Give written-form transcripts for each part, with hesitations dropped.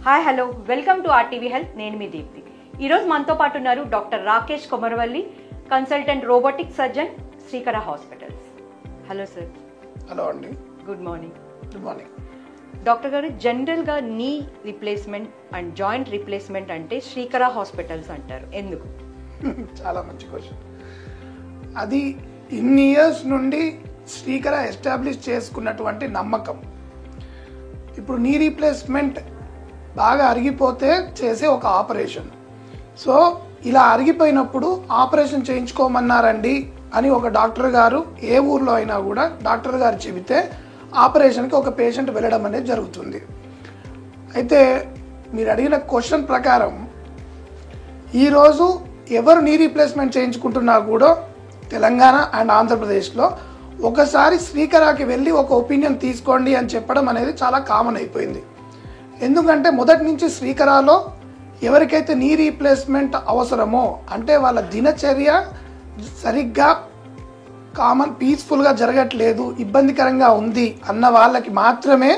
Hi hello welcome to RTV health. నేను మీ దీప్తి. ఈరోజు మనతో పాటు ఉన్నారు doctor Rakesh Komaravalli, consultant robotic surgeon, Srikara hospitals. Hello sir. Hello అండి. Good morning. Good morning doctor గారు, జనరల్గా knee replacement and joint replacement అంటే శ్రీకర హాస్పిటల్స్ అంటారు, ఎందుకు? చాలా మంచి క్వశ్చన్. అది ఇన్ని ఇయర్స్ నుండి శ్రీకర ఎస్టాబ్లిష్ చేసుకున్నటువంటి నమ్మకం. ఇప్పుడు నీ రీప్లేస్మెంట్ బాగా అరిగిపోతే చేసే ఒక ఆపరేషన్. సో ఇలా అరిగిపోయినప్పుడు ఆపరేషన్ చేయించుకోమన్నారండి అని ఒక డాక్టర్ గారు ఏ ఊర్లో అయినా కూడా డాక్టర్ గారు చెబితే ఆపరేషన్కి ఒక పేషెంట్ వెళ్ళడం అనేది జరుగుతుంది. అయితే మీరు అడిగిన క్వశ్చన్ ప్రకారం ఈరోజు ఎవరు నీ రీప్లేస్మెంట్ చేయించుకుంటున్నా కూడా తెలంగాణ అండ్ ఆంధ్రప్రదేశ్లో ఒకసారి శ్రీకరాకి వెళ్ళి ఒక ఒపీనియన్ తీసుకోండి అని చెప్పడం అనేది చాలా కామన్ అయిపోయింది. ఎందుకంటే మొదటి నుంచి శ్రీకరాలో ఎవరికైతే నీ రీప్లేస్మెంట్ అవసరమో, అంటే వాళ్ళ దినచర్య సరిగ్గా పీస్ఫుల్గా జరగట్లేదు, ఇబ్బందికరంగా ఉంది అన్న వాళ్ళకి మాత్రమే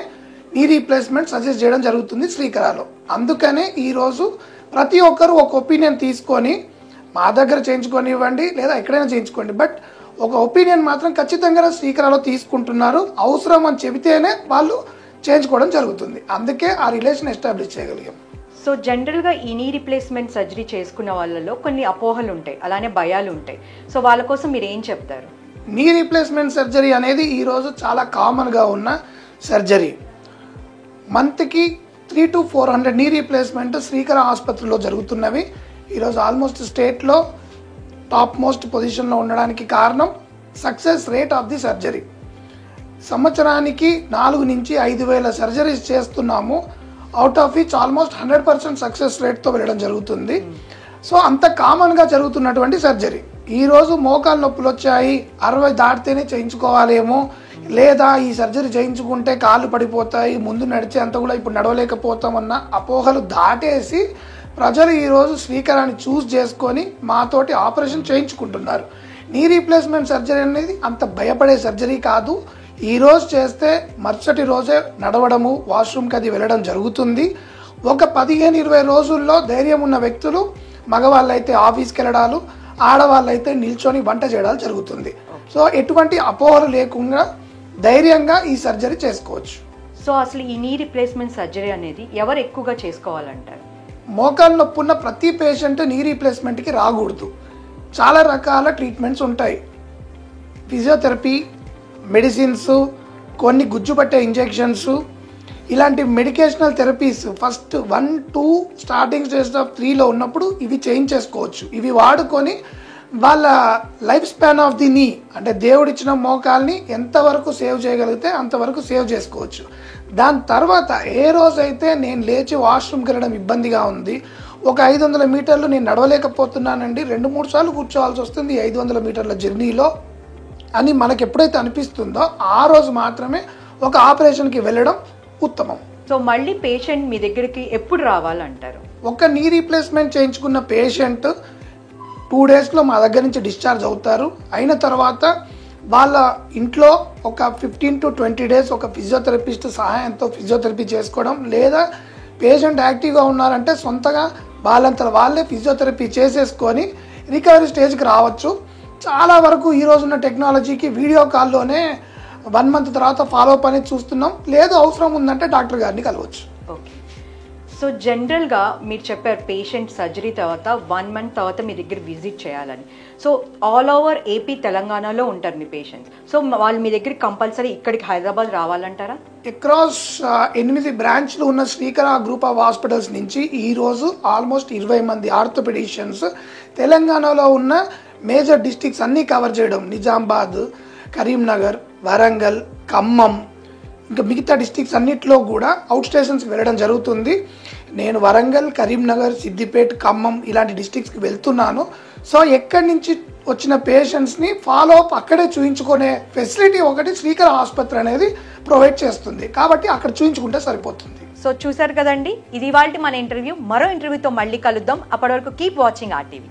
నీ రీప్లేస్మెంట్ సజెస్ట్ చేయడం జరుగుతుంది శ్రీకరాలో. అందుకనే ఈరోజు ప్రతి ఒక్కరు ఒక ఒపీనియన్ తీసుకొని మా దగ్గర చేయించుకొనివ్వండి లేదా ఎక్కడైనా చేయించుకోండి, బట్ ఒక ఒపీనియన్ మాత్రం ఖచ్చితంగా శ్రీకరాలో తీసుకుంటున్నారు. అవసరం అని చెబితేనే వాళ్ళు చేయించుకోవడం జరుగుతుంది. అందుకే ఆ రిలేషన్ ఎస్టాబ్లిష్ చేయగలిగాం. సో జనరల్గా ఈ నీ రీప్లేస్మెంట్ సర్జరీ చేసుకున్న వాళ్ళలో కొన్ని అపోహలు ఉంటాయి, అలానే భయాలు ఉంటాయి. సో వాళ్ళ కోసం మీరు ఏం చెప్తారు? నీ రీప్లేస్మెంట్ సర్జరీ అనేది ఈరోజు చాలా కామన్గా ఉన్న సర్జరీ. మంత్కి 300 to 400 నీ రీప్లేస్మెంట్ శ్రీకర ఆసుపత్రిలో జరుగుతున్నవి. ఈరోజు ఆల్మోస్ట్ స్టేట్లో టాప్ మోస్ట్ పొజిషన్లో ఉండడానికి కారణం success rate of the surgery. సంవత్సరానికి 4 నుంచి 5,000 సర్జరీస్ చేస్తున్నాము. Out of which almost 100% success రేట్తో వెళ్ళడం జరుగుతుంది. సో అంత కామన్గా జరుగుతున్నటువంటి సర్జరీ. ఈరోజు మోకాలు నొప్పులు వచ్చాయి, 60 దాటితేనే చేయించుకోవాలేమో, లేదా ఈ సర్జరీ చేయించుకుంటే కాళ్ళు పడిపోతాయి, ముందు నడిచే అంత కూడా ఇప్పుడు నడవలేకపోతామన్న అపోహలు దాటేసి ప్రజలు ఈరోజు శ్రీకరాన్ని చూస్ చేసుకొని మాతోటి ఆపరేషన్ చేయించుకుంటున్నారు. నీ రీప్లేస్మెంట్ సర్జరీ అనేది అంత భయపడే సర్జరీ కాదు. ఈరోజు చేస్తే మరుసటి రోజే నడవడము, వాష్రూమ్కి అది వెళ్ళడం జరుగుతుంది. ఒక 15-20 రోజుల్లో ధైర్యం ఉన్న వ్యక్తులు, మగవాళ్ళైతే ఆఫీస్కి వెళ్ళడాలు, ఆడవాళ్ళైతే నిల్చొని వంట చేయడాలు జరుగుతుంది. సో ఎటువంటి అపోహలు లేకుండా ధైర్యంగా ఈ సర్జరీ చేసుకోవచ్చు. సో అసలు ఈ నీ రీప్లేస్మెంట్ సర్జరీ అనేది ఎవరు ఎక్కువగా చేసుకోవాలంటారు? మోకాలు నొప్పి ఉన్న ప్రతి పేషెంట్ నీ రీప్లేస్మెంట్కి రాకూడదు. చాలా రకాల ట్రీట్మెంట్స్ ఉంటాయి. ఫిజియోథెరపీ, మెడిసిన్స్, కొన్ని గుజ్జుపట్టే ఇంజెక్షన్స్, ఇలాంటి medicational therapies first 1, 2 starting stage of 3లో ఉన్నప్పుడు ఇవి చేయించేసుకోవచ్చు. ఇవి వాడుకొని వాళ్ళ లైఫ్ స్పాన్ ఆఫ్ ది నీ, అంటే దేవుడిచ్చిన మోకాల్ని ఎంతవరకు సేవ్ చేయగలిగితే అంతవరకు సేవ్ చేసుకోవచ్చు. దాని తర్వాత ఏ రోజైతే నేను లేచి వాష్రూమ్కి వెళ్ళడం ఇబ్బందిగా ఉంది, ఒక 500 మీటర్లు నేను నడవలేకపోతున్నానండి, 2-3 సార్లు కూర్చోవాల్సి వస్తుంది 500 మీటర్ల జర్నీలో అని మనకు ఎప్పుడైతే అనిపిస్తుందో ఆ రోజు మాత్రమే ఒక ఆపరేషన్కి వెళ్ళడం ఉత్తమం. సో మళ్ళీ పేషెంట్ మీ దగ్గరికి ఎప్పుడు రావాలంటారు? ఒక నీ రీప్లేస్మెంట్ చేయించుకున్న పేషెంట్ 2 డేస్లో మా దగ్గర నుంచి డిశ్చార్జ్ అవుతారు. అయిన తర్వాత వాళ్ళ ఇంట్లో ఒక 15 to 20 డేస్ ఒక ఫిజియోథెరపిస్ట్ సహాయంతో ఫిజియోథెరపీ చేసుకోవడం, లేదా పేషెంట్ యాక్టివ్గా ఉన్నారంటే సొంతగా వాళ్ళంతా వాళ్ళే ఫిజియోథెరపీ చేసేసుకొని రికవరీ స్టేజ్కి రావచ్చు. చాలా వరకు ఈ రోజున్న టెక్నాలజీకి వీడియో కాల్లోనే 1 month తర్వాత ఫాలోఅప్ అనేది చూస్తున్నాం. లేదు అవసరం ఉందంటే డాక్టర్ గారిని కలవచ్చు. ఓకే. సో జనరల్గా మీరు చెప్పారు పేషెంట్ సర్జరీ తర్వాత 1 month తర్వాత మీ దగ్గర విజిట్ చేయాలని. సో ఆల్ ఓవర్ ఏపీ, తెలంగాణలో ఉంటారు మీ పేషెంట్స్. సో వాళ్ళు మీ దగ్గర కంపల్సరీ ఇక్కడికి హైదరాబాద్ రావాలంటారా? అక్రాస్ 8 బ్రాంచ్లు ఉన్న శ్రీకర గ్రూప్ ఆఫ్ హాస్పిటల్స్ నుంచి ఈరోజు ఆల్మోస్ట్ 20 మంది ఆర్థోపెడిషియన్స్ తెలంగాణలో ఉన్న మేజర్ డిస్ట్రిక్ట్స్ అన్నీ కవర్ చేయడం, నిజామాబాద్, కరీంనగర్, వరంగల్, ఖమ్మం, ఇంకా మిగతా డిస్ట్రిక్ట్స్ అన్నిట్లో కూడా అవుట్ స్టేషన్స్కి వెళ్ళడం జరుగుతుంది. నేను వరంగల్, కరీంనగర్, సిద్దిపేట, ఖమ్మం ఇలాంటి డిస్ట్రిక్ట్స్కి వెళ్తున్నాను. సో ఎక్కడి నుంచి వచ్చిన పేషెంట్స్ని ఫాలోఅప్ అక్కడే చూయించుకునే ఫెసిలిటీ ఒకటి శ్రీకర ఆసుపత్రి అనేది ప్రొవైడ్ చేస్తుంది. కాబట్టి అక్కడ చూయించుకుంటే సరిపోతుంది. సో చూసారు కదండి, ఇది ఇవాల్టి మన ఇంటర్వ్యూ. మరో ఇంటర్వ్యూతో మళ్ళీ కలుద్దాం. అప్పటి వరకు కీప్ వాచింగ్ ఆర్టీవీ.